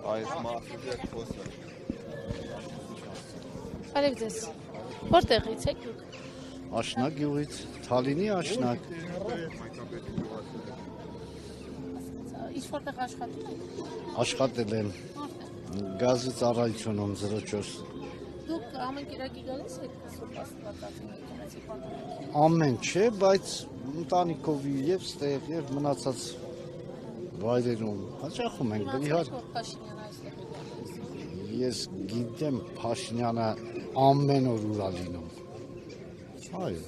Այս մարդուց է խոսը։ Բարև ձեզ։ Որտեղից եք դուք։ Աշնակ գյուղից, Թալինի Աշնակ։ Ինչ որտեղ աշխատում եք։ Աշխատել եմ գազի ծառայությունում 04։ Դուք ամեն կիրակի գալիս եք Սուրբ Աստվածածին եկեղեցի պատանեկին։ Ամեն չէ, բայց ընտանիքով եւ ստեղ եւ մնացած վայրերում հաճախում ենք իհարկե։ Ես գիտեմ Փաշինյանը ամեն օր ուրա լինում։ Այո։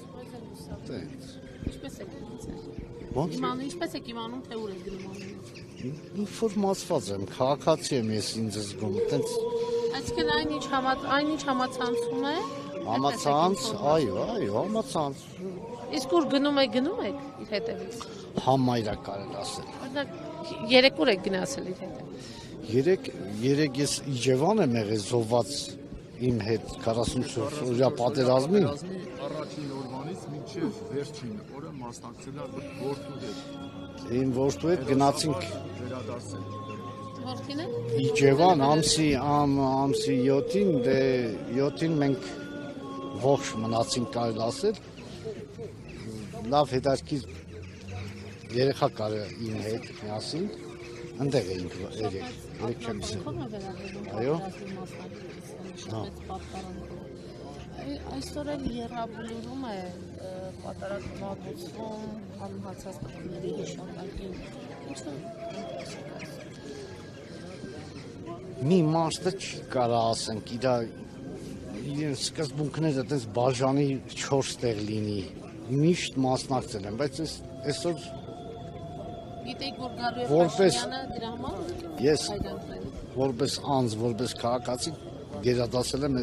Տենց։ Ինչպես եք գնացել։ Ոնց։ Ինչպես եք իմանում թե ուր եք գնում ամեն օր։ Ինֆորմացված եմ, քաղաքացի եմ ես ինձ զգում, տենց։ Այսինքն այնինչ համացանցում է։ Համացանց, այո, համացանց։ Իսկ ուր գնում եք իր հետևից։ Համայրա կարել ասել։ Օրինակ երեք ուր եք գնացել իր հետևից։ Երեք ես Իջևան եմ եղել զոհված իմ հետ 44 օրյա պատերազմին։ Առաջին օրվանից մինչև վերջին օրը մասնակցել եմ որդու հետ։ Իմ որդու հետ գնացինք վերադարձել։ Որդին է։ Իջևան ամսի 7-ին, դե 7-ին մենք ողջ մնացինք կարել ասել։ Լավ հետաքրքիր երեխա կարել իմ հետ միասին։ Այնտեղ էինք երեք չեմ ասել։ Այո։ Այսօր էլ եռաբլուրում է պատարագնահատություն անհացած տղաների հիշատակին։ Ինչու՞։ Մի մարդը չի կարա ասենք իր սկզբունքները այդպես բաժանի 4 տեղ լինի։ Միշտ մասնակցել եմ, բայց այսօր Գիտեք, որ գալու է որպես Փաշինյանը դրա համար։ Ես որպես անձ, որպես քաղաքացի գերադասել եմ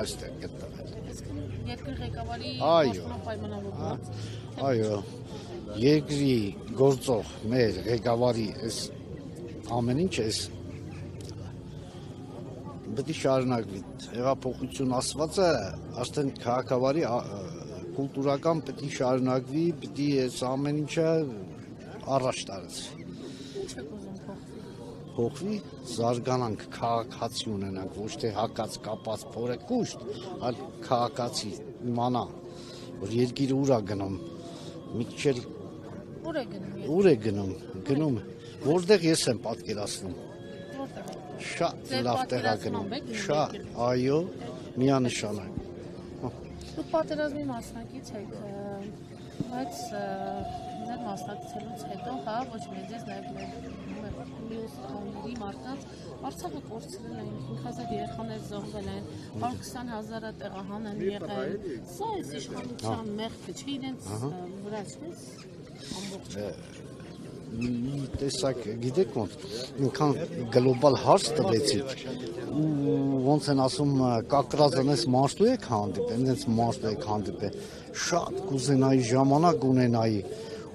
այստեղ գտնվել։ Երկրի ղեկավարի պայմանավորված։ Այո, երկրի գործող մեր ղեկավարի այս ամեն ինչ էս պետք է շարունակվի։ Հեղափոխություն ասվածը արդեն քաղաքավարի կուլտուրական պետք է շարունակվի, պետք է այս ամեն ինչը առաջ տարածվի։ Ինչ եք ուզում Փոխվի, զարգանանք, քաղաքացի ունենանք, ոչ թե հակած կապած փորեկուշտ, այլ քաղաքացի իմանա, որ երկիրը ուր է գնում, մի քիչ ուր է գնում, որտեղ ես եմ պատկերացնում։ Շատ լավ տեղ է գնում, շատ, այո, միանշանակ։ Դուք պատերազմի մասնակից եք, բայց ձեր մասնակցելուց հետո, ոչ միայն ձեզ, նաև մյուս տոների մարդկանց Արցախը կորցրել են, 5000 երեխաներ զոհվել են, 120,000-ը տեղահան են եղել։ Սա այս իշխանության մեղքը չէ, իրենց վրա չէ՞։ Տեսակ, գիտեք ոնց, ինքան գլոբալ հարց տվեցիք, ու ոնց են ասում կակրազն ես մարդու եք հանդիպել, շատ կուզենայի ժամանակ ունենայի,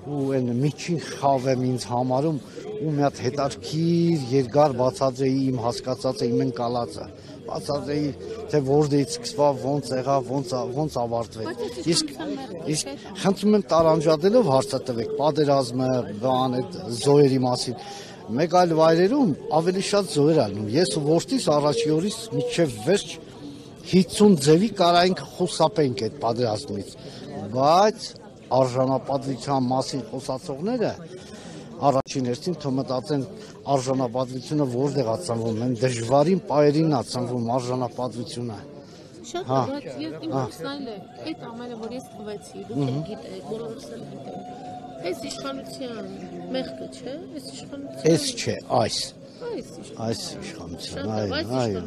ու են միջին խավ եմ ինձ համարում, ու մի հատ հետարքիր երկար բացատրեի իմ հասկացածը իմ ընկալածը, բացատրեի, թե որտեղից սկսվավ, ոնց եղավ, ոնց ավարտվեց, իսկ խնդրում եմ տարանջատելով հարցը տվեք, պատերազմը, բան այդ զոհերի մասին, մեկ այլ վայրերում ավելի շատ զոհեր ալնում, ես ու որդիս առաջի օրից մինչև վերջ 50 ձևի կարայինք խուսափենք այդ պատերազմից, բայց արժանապատվության մասին խոսացողները առաջին հերթին թող մտածեն արժանապատվությունը որտեղ է ծնվում, են դժվարին պայերին է ծնվում արժանապատվությունը։ Շատ բայց իմ հույսն այլ է, այդ ամենը որ ես տվեցի, դուք գիտեք, բոլորս էլ գիտենք։ Այս իշխանության մեղքը չէ, այս իշխանության։ Այս չէ, այս իշխանության, այո։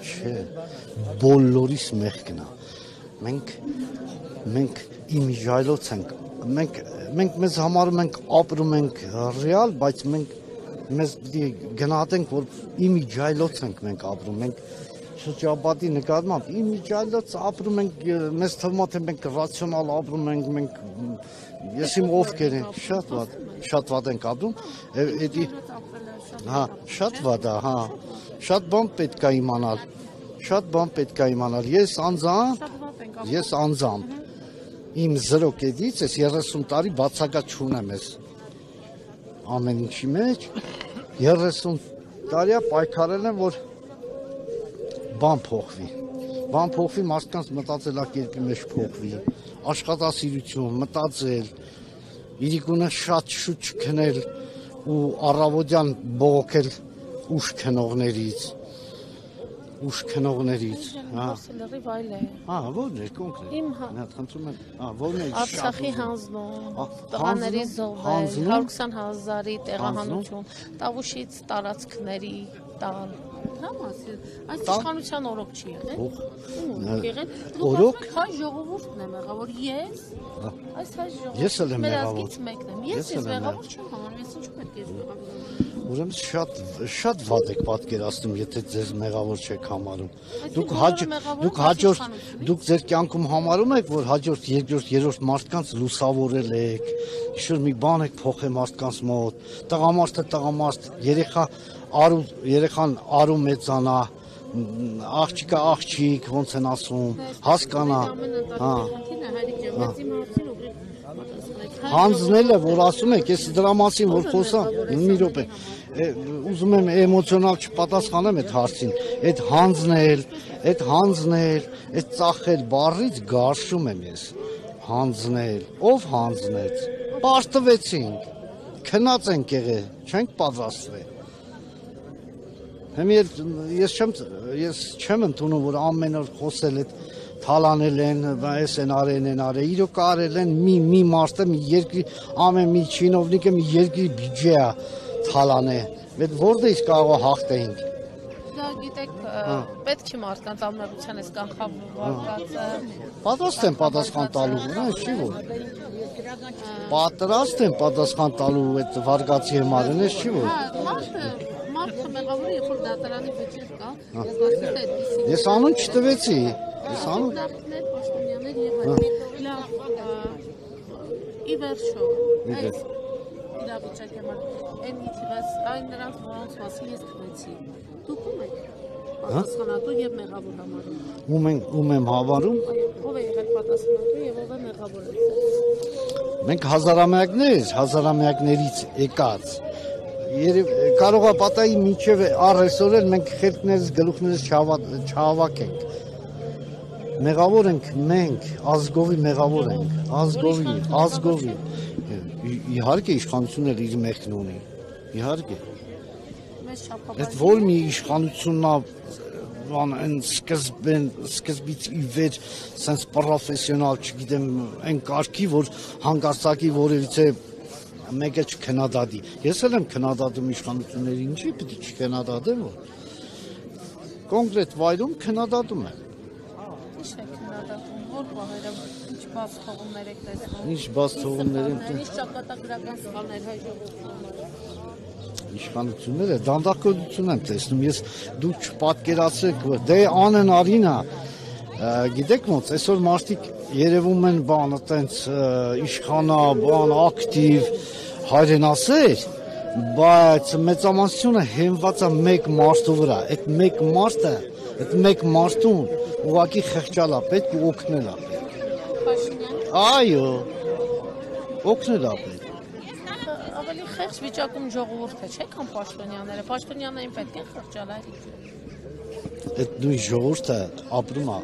Չէ, բոլորիս մեղքն է։ Մենք իմիջայլոց ենք, մենք մեզ համարում ենք ապրում ենք ռեալ, բայց մեզ գնահատենք, որ իմիջայլոց ենք մենք ապրում, մենք շրջապատի նկատմամբ իմիջայլոց ապրում ենք, մեզ թվում է, թե մենք ռացիոնալ ապրում ենք, ես իմ ովքեր են, շատ վատ ենք ապրում, շատ վատ է, շատ բան պետք է իմանալ, ես անձամբ, իմ 0 կետից ես 30 տարի բացակայ չունեմ ես ամեն ինչի մեջ 30 տարի պայքարել են, որ բան փոխվի։ Բան փոխվի, մարդկանց մտածելակերպի մեջ փոխվի, աշխատասիրություն, մտածել, իրիկունը շատ շուտ չքնել ու առավոտյան բողոքել ուշ քնողներից, հա։ Լրիվ այլ է։ Հա, ո՞րն է կոնկրետ։ Իմ Մի հատ խնդրում եմ, ո՞րն է։ Արցախի հանձնում, տղաների զոհվել, հանձնում? 120,000-ի տեղահանություն, Տավուշից տարածքների տալ։ Դա մասը, այս իշխանության օրոք չի եղել։ Եղել։ Օրոք? Հայ ժողովուրդն է մեղավոր, ես։ Այս հայ ժողովուրդը։ Ես էլ եմ Մեր մեղավոր։ ազգից մեկն եմ։ Ես մեղավոր չեմ համարում, ես ինչու պետք է ես մեղավոր եմ։ Ուրեմն շատ վատ եք պատկերացնում, եթե ձեզ մեղավոր չեք համարում։ Դուք ձեր կյանքում համարում եք, որ հաջորդ, երկրորդ, երրորդ մարդկանց լուսավորել եք, ինչ-որ մի բան եք փոխել մարդկանց մոտ, տղամարդ, երեխան արու մեծանա, աղջիկը աղջիկ, ոնց են ասում, հասկանա, հա։ Հանձնելը, որ ասում եք, ես դրա մասին որ խոսամ, մի րոպե, ուզում եմ էմոցիոնալ չպատասխանեմ այդ հարցին, այդ հանձնել, այդ ծախել բառից գարշում եմ ես, հանձնել, ով հանձնեց, պարտվեցինք, քնած ենք եղել, չենք պատրաստվել։ Ես չեմ ընդունում, որ ամեն օր խոսել այդ թալանել են, այս են արել, իրոք արել են մի մարդը, մի երկրի, ամեն մի չինովնիկը մի երկրի բյուջե է թալանել, որտեղից կարող է հաղթեինք։ Դա գիտեք, պետք չի մարդկանց անմեղության այս կանխավորված։ Պատրաստ եմ պատասխան տալու, այս չի որ։ Պատրաստ եմ պատասխան տալու այդ վարգացի համար, այս չի որ։ Մարդը մեղավոր է, երբ որ դատարանի վիճեր կա, ես Ես անուն չտվեցի, ես անուն նախներ պաշտոնյաներ եղան։ Լավ, ի վերջո, այս իրավիճակի համար այն իթիվես, այն նրանց որոնց մասին ես տվեցի։ Դուք ում եք պատասխանատու եւ մեղավոր համարում։ Ում եմ հավարում։ Ով է եղել պատասխանատու եւ ով է մեղավորը։ Մենք հազարամյակներից եկած կարող է պատահի մինչև առեսօր էլ մենք խելքներս գլուխներս չհավաքենք։ Մեղավոր ենք մենք, ազգովի մեղավոր ենք, ազգովի։ Իհարկե իշխանությունն էլ իր մեղքն ունի։ Իհարկե։ Այդ որ մի իշխանությունն այն սկզբից ի վեր sense պրոֆեսիոնալ, չգիտեմ, այն կարգի, որ հանգարցակի որևիցե մեկը չքննադատի։ Ես էլ եմ քննադատում իշխանությունների, ինչի պետք է չքննադատեմ, որ կոնկրետ վայրում քննադատում եմ։ Ինչ է քննադատում, որ բաները, ինչ բաց թողումներ եք տեսնում։ Ինչ բաց թողումներ են։ Ինչ ճակատագրական սխալներ հայ ժողովրդի։ Իշխանությունները դանդաղկոդություն եմ տեսնում, դուք չպատկերացրեք, դե անեն արինա, գիտեք ոնց, այսօր մարդիկ երևում են բան, այտենց իշխանա, բան, ակտիվ, հայրենասեր, բայց մեծամասնությունը հենված է մեկ մարդու վրա, այդ մեկ մարդուն ուղղակի խղճալա պետք ու օգնելա պետք։ Այո, օգնելա պետք։ Ավելի խեղճ վիճակում ժողովուրդը չէ կամ պաշտոնյաները, պաշտոնյաներին պետք է խղճալար։ Այդ նույն ժողովուրդը ապրում է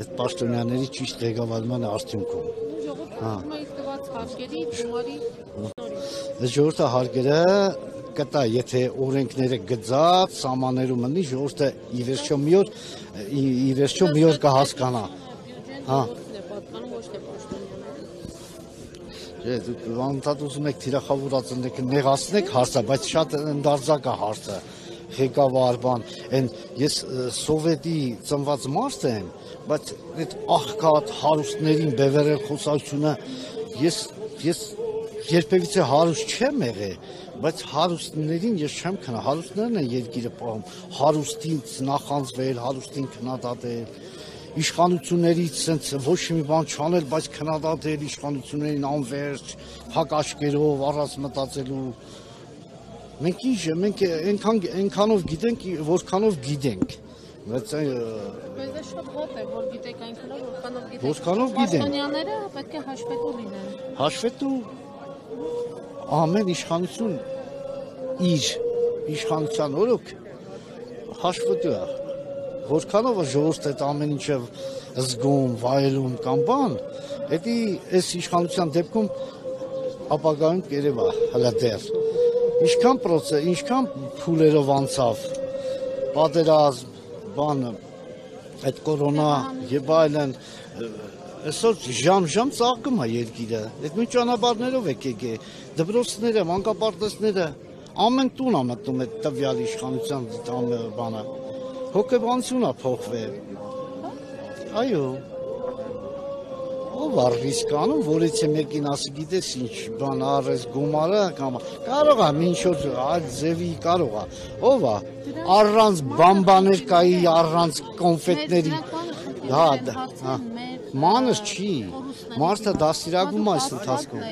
այդ պաշտոնյաների ճիշտ ղեկավարման արդյունքում։ Ժողովուրդը իր տված հարկերի գումարի Այս ժողովուրդը հարկերը կտա, եթե օրենքները գծած, սահմաններում մնի, ժողովուրդը ի վերջո մի օր կհասկանա։ Հա։ Դուք անդադ ուզում եք թիրախավորածնեք, նեղացնեք հարցը, բայց շատ ընդարձակ է հարցը, ղեկավար բան, ես սովետի ծնված մարդ եմ, բայց այդ աղքատ հարուստներին բևեռել խոսակցությունը, ես երբևիցե հարուստ չեմ եղել, բայց հարուստներին ես չեմ քնա, հարուստներն են երկիրը պահում, հարուստին նախանձվել, հարուստին քննադատել, իշխանություններից սենց ոչ մի բան չանել, բայց քննադատել իշխանություններին անվերջ, փակ աչքերով, առանց մտածելու։ Մենք այնքանով գիտենք, որքանով գիտենք։ Բայց Բայց շատ ված է, որ գիտեք այնքանով, որքանով գիտեք։ Որքանով գիտենք։ Պաշտոնյաները պետք է հաշվետու լինեն։ Հաշվետու ամեն իշխանություն իր իշխանության օրոք հաշվետու է։ Որքանով է ժողովուրդը այդ ամեն ինչը զգում, վայելում կամ բան, դա այս իշխանության դեպքում ապագայում կերևա հələ դեռ։ Ինչքան փուլերով անցավ, պատերազմ, բանը, այդ կորոնա եւ այլն, այսօր ժամ ծաղկում է երկիրը։ Այդ նույն ճանապարհներով է եկե, դպրոցները, մանկապարտեզները, ամեն տուն է մտնում այդ տվյալ իշխանության բանը։ Հոգեբանությունը փոխվել։ Այո։ Ով է ռիսկ անում, որ եթե մեկին ասի գիտես ինչ բան արես գումարը կամ կարող է ինչ որ այլ ձևի կարող է։ Ով է առանց բամբաներ կայի, առանց կոնֆետների։ Հա, մանր չի։ Մարդը դաստիարակում է այս ընթացքում։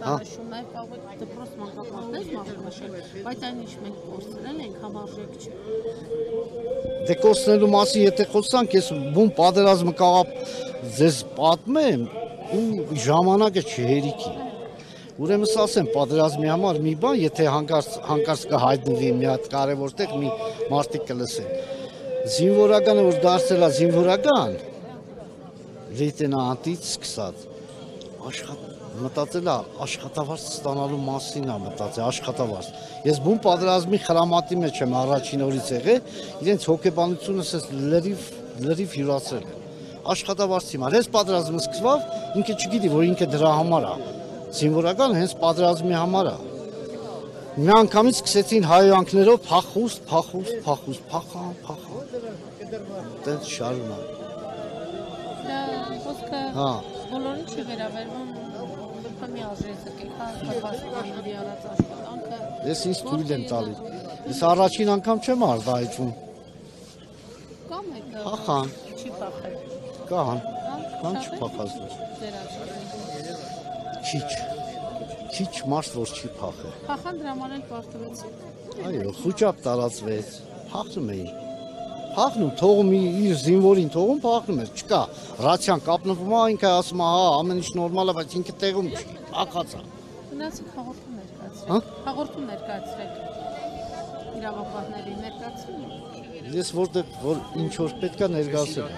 Հա։ Դպրոց մանկապարտեզ մաշել, բայց այն ինչ մենք կորցրել ենք համարժեք չի։ Դե կորցնելու մասին եթե խոսանք, ես բուն պատերազմը կաղապ ձեզ պատմեմ ու ժամանակը չհերիքի։ Ուրեմն ասեմ պատերազմի համար մի բան, եթե հանկարծ կհայտնվի մի հատ կարևոր տեղ մի մարդիկ կլսեն։ Զինվորականը որ դարձել է զինվորական, լեյտենանտից սկսած մտածել է աշխատավարձ ստանալու մասին է մտածել, աշխատավարձ։ Ես բուն պատերազմի խրամատի մեջ եմ առաջին օրից եղել, իրենց հոգեբանությունս լրիվ հյուրացրել են։ Աշխատավարձի համար, հենց պատերազմը սկսավ, ինքը չգիտի, որ ինքը դրա համար է։ Զինվորական հենց պատերազմի համար է։ Մի անգամից սկսեցին հայոյանքներով փախան։ Դες շարունակ։ Հա։ Բոլորին չի վերաբերվում մի ազրեցը կեքա արած աշխատանքը։ Ես ինձ թույլ եմ տալիս։ Ես առաջին անգամ չեմ արտահայտվում։ Կամ եկը։ Փախան։ Չի փախել։ Կան չփախած։ Քիչ մարդ որ չի փախել։ Փախան դրա համար էլ պարտվեցին։ Այո, խոճապ տարածվեց։ Փախնում էին։ Փախնում, թողում իր զինվորին թողում փախնում էր, չկա։ Ռացիան կապնվում է, ինքը ասում է, հա, ամեն ինչ նորմալ է, բայց ինքը տեղում չի, փախած է։ Գնացեք հաղորդում ներկայացրեք։ Հա։ Հաղորդում ներկայացրեք։ Իրավապահների ներկայացրեք։ Ես որտեղ որ ինչ որ պետքա ներկայացել։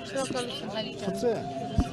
Շնորհակալություն, Հարիկ ջան։ Խծե։